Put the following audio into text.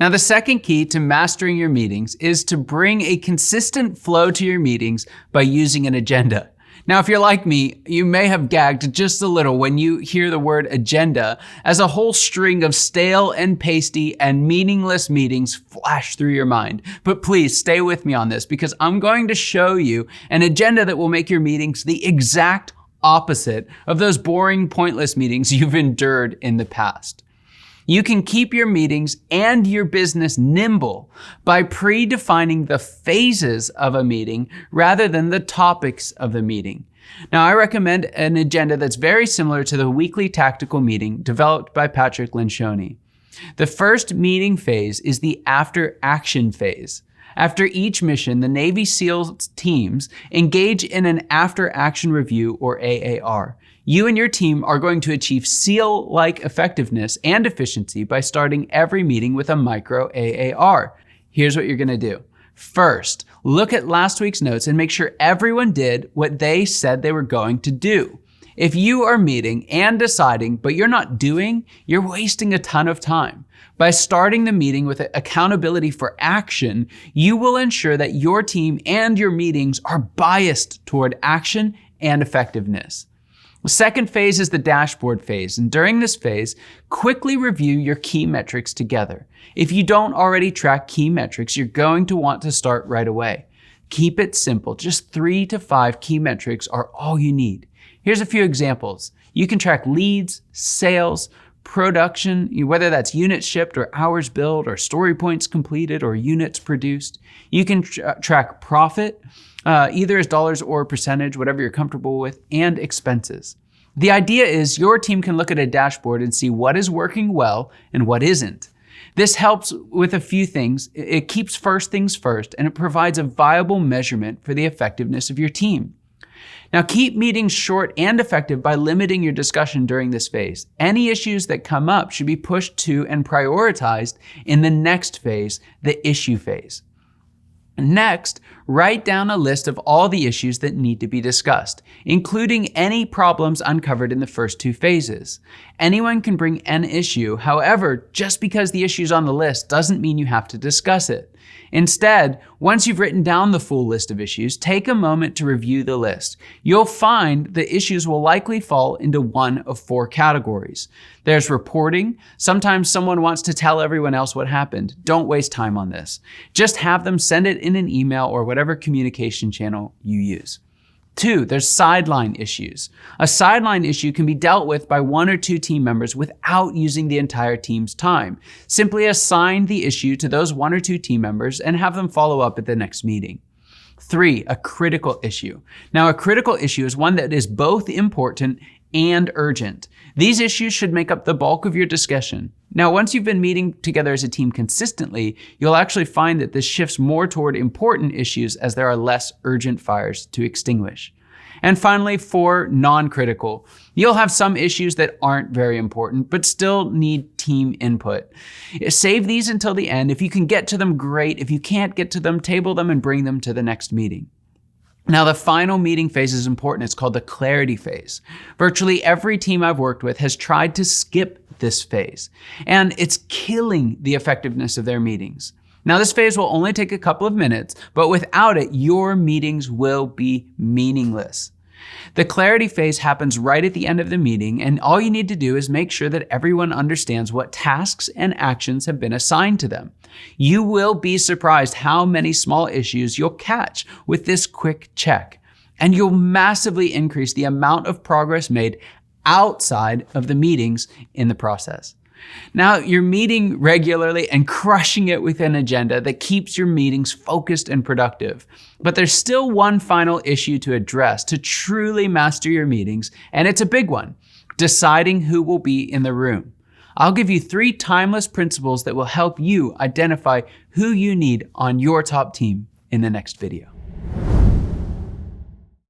Now, the second key to mastering your meetings is to bring a consistent flow to your meetings by using an agenda. Now, if you're like me, you may have gagged just a little when you hear the word agenda as a whole string of stale and pasty and meaningless meetings flash through your mind. But please stay with me on this because I'm going to show you an agenda that will make your meetings the exact opposite of those boring, pointless meetings you've endured in the past. You can keep your meetings and your business nimble by predefining the phases of a meeting rather than the topics of the meeting. Now, I recommend an agenda that's very similar to the weekly tactical meeting developed by Patrick Lencioni. The first meeting phase is the after action phase. After each mission, the Navy SEALs teams engage in an after action review or AAR. You and your team are going to achieve SEAL-like effectiveness and efficiency by starting every meeting with a micro AAR. Here's what you're going to do. First, look at last week's notes and make sure everyone did what they said they were going to do. If you are meeting and deciding, but you're not doing, you're wasting a ton of time. By starting the meeting with accountability for action, you will ensure that your team and your meetings are biased toward action and effectiveness. The second phase is the dashboard phase, and during this phase, quickly review your key metrics together. If you don't already track key metrics, you're going to want to start right away. Keep it simple. Just 3 to 5 key metrics are all you need. Here's a few examples. You can track leads, sales, production, whether that's units shipped or hours billed or story points completed or units produced. You can track profit, either as dollars or percentage, whatever you're comfortable with, and expenses. The idea is your team can look at a dashboard and see what is working well and what isn't. This helps with a few things. It keeps first things first, and it provides a viable measurement for the effectiveness of your team. Now, keep meetings short and effective by limiting your discussion during this phase. Any issues that come up should be pushed to and prioritized in the next phase, the issue phase. Next, write down a list of all the issues that need to be discussed, including any problems uncovered in the first 2 phases. Anyone can bring an issue. However, just because the issue is on the list doesn't mean you have to discuss it. Instead, once you've written down the full list of issues, take a moment to review the list. You'll find the issues will likely fall into one of 4 categories. There's reporting. Sometimes someone wants to tell everyone else what happened. Don't waste time on this. Just have them send it in an email or whatever communication channel you use. 2, there's sideline issues. A sideline issue can be dealt with by 1 or 2 team members without using the entire team's time. Simply assign the issue to those 1 or 2 team members and have them follow up at the next meeting. 3, a critical issue. Now, a critical issue is one that is both important and urgent. These issues should make up the bulk of your discussion. Now, once you've been meeting together as a team consistently, you'll actually find that this shifts more toward important issues as there are less urgent fires to extinguish. And finally, 4, non-critical. You'll have some issues that aren't very important, but still need team input. Save these until the end. If you can get to them, great. If you can't get to them, table them and bring them to the next meeting. Now, the final meeting phase is important. It's called the clarity phase. Virtually every team I've worked with has tried to skip this phase, and it's killing the effectiveness of their meetings. Now, this phase will only take a couple of minutes, but without it, your meetings will be meaningless. The clarity phase happens right at the end of the meeting, and all you need to do is make sure that everyone understands what tasks and actions have been assigned to them. You will be surprised how many small issues you'll catch with this quick check, and you'll massively increase the amount of progress made outside of the meetings in the process. Now, you're meeting regularly and crushing it with an agenda that keeps your meetings focused and productive. But there's still one final issue to address to truly master your meetings, and it's a big one: deciding who will be in the room. I'll give you 3 timeless principles that will help you identify who you need on your top team in the next video.